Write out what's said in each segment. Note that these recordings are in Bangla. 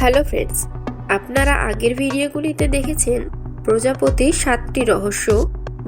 হ্যালো ফ্রেন্ডস, আপনারা আগের ভিডিওগুলিতে দেখেছেন প্রজাপতির 7টি রহস্য,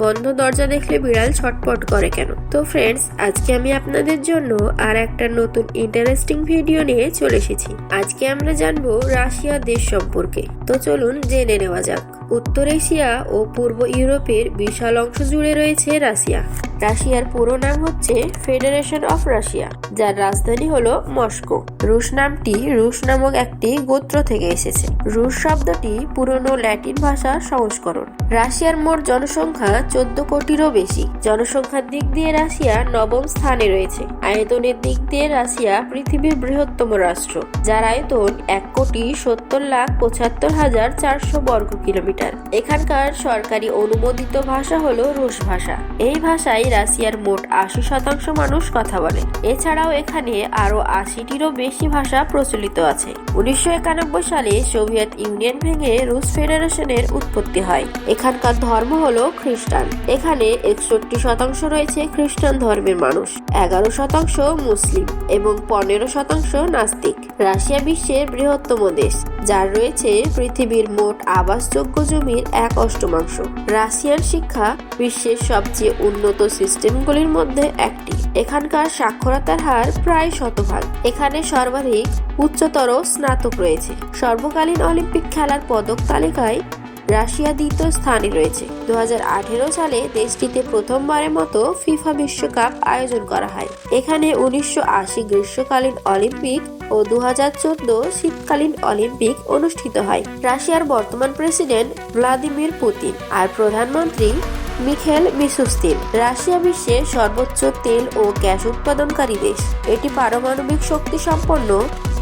বন্ধ দরজা দেখলে বিড়াল ছটপট করে কেন। তো ফ্রেন্ডস, আজকে আমি আপনাদের জন্য আর একটা নতুন ইন্টারেস্টিং ভিডিও নিয়ে চলে এসেছি। আজকে আমরা জানবো রাশিয়া দেশ সম্পর্কে। তো চলুন জেনে নেওয়া যাক। উত্তর এশিয়া ও পূর্ব ইউরোপের বিশাল অংশ জুড়ে রয়েছে রাশিয়া। রাশিয়ার পুরো নাম হচ্ছে ফেডারেশন অফ রাশিয়া, যার রাজধানী হলো মস্কো। রুশ নামটি রুশ নামক একটি গোত্র থেকে এসেছে। রুশ শব্দটি পুরনো ল্যাটিন ভাষার সংস্করণ। রাশিয়ার মোট জনসংখ্যা 14 কোটিরও বেশি। জনসংখ্যার দিক দিয়ে রাশিয়া নবম স্থানে রয়েছে। আয়তনের দিক দিয়ে রাশিয়া পৃথিবীর বৃহত্তম রাষ্ট্র, যার আয়তন 1,70,75,400 বর্গ কিলোমিটার। এখানকার সরকারি অনুমোদিত ভাষা হলো রুশ ভাষা। এই ভাষায় রাশিয়ার মোট 80% মানুষ কথা বলে। এছাড়াও এখানে আরো 80টিরও বেশি ভাষা প্রচলিত আছে। 1991 সালে সোভিয়েত ইউনিয়ন ভেঙে রুশ ফেডারেশনের উৎপত্তি হয়। এখানকার ধর্ম হলো খ্রিস্টান। এখানে 61% রয়েছে খ্রিস্টান ধর্মের মানুষ, 11% মুসলিম এবং 15% নাস্তিক। রাশিয়া বিশ্বের বৃহত্তম দেশ, যার রয়েছে পৃথিবীর মোট আবাসযোগ্য জমির 1/8। রাশিয়ার শিক্ষা বিশ্বের সবচেয়ে উন্নত সিস্টেমগুলির মধ্যে একটি। এখানকার সাক্ষরতার হার প্রায় 100%। এখানে সর্বাধিক উচ্চতর স্নাতক রয়েছে। সর্বকালীন অলিম্পিক খেলার পদক তালিকায় রাশিয়া দ্বিতীয় স্থানে রয়েছে। 2018 সালে দেশটিতে প্রথমবারের মতো ফিফা বিশ্বকাপ আয়োজন করা হয়। এখানে 1980 গ্রীষ্মকালীন অলিম্পিক ও 2014 শীতকালীন অলিম্পিক অনুষ্ঠিত হয়। রাশিয়ার বর্তমান প্রেসিডেন্ট ভ্লাদিমির পুতিন আর প্রধানমন্ত্রী মিখেল মিশুস্তিন। রাশিয়া বিশ্বের সর্বোচ্চ তেল ও গ্যাস উৎপাদনকারী দেশ। এটি পারমাণবিক শক্তি সম্পন্ন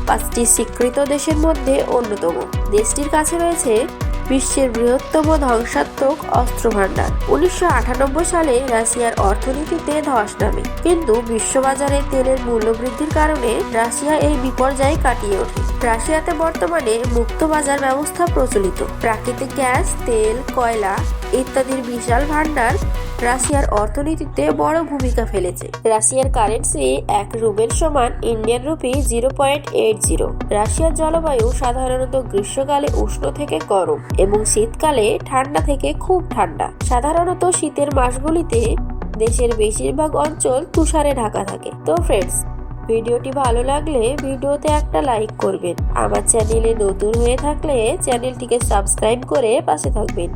5টি স্বীকৃত দেশের মধ্যে অন্যতম। দেশটির কাছে রয়েছে বিশ্বের বৃহত্তম ধ্বংসাত্মক অস্ত্র ভান্ডার। 1998 সালে রাশিয়ার অর্থনীতিতে ধস নামে, কিন্তু বিশ্ববাজারে তেলের মূল্য বৃদ্ধির কারণে রাশিয়া এই বিপর্যয় কাটিয়ে ওঠে। রাশিয়াতে বর্তমানে মুক্ত বাজার ব্যবস্থা প্রচলিত। প্রাকৃতিক গ্যাস, তেল, কয়লা ইত্যাদির বিশাল ভান্ডার রাশিয়ার অর্থনীতিতে বড় ভূমিকা ফেলেছে। রাশিয়ার কারেন্সি 1 রুবেল সমান ইন্ডিয়ান রুপি 0.80। রাশিয়ার জলবায়ু সাধারণত গ্রীষ্মকালে উষ্ণ থেকে গরম এবং শীতকালে ঠান্ডা থেকে খুব ঠান্ডা। সাধারণত শীতের মাসগুলিতে দেশের বেশিরভাগ অঞ্চল তুষারে ঢাকা থাকে। তো ফ্রেন্ডস, ভিডিওটি ভালো লাগলে ভিডিওতে একটা লাইক করবেন। আমার চ্যানেলে নতুন হয়ে থাকলে চ্যানেলটিকে সাবস্ক্রাইব করে পাশে থাকবেন।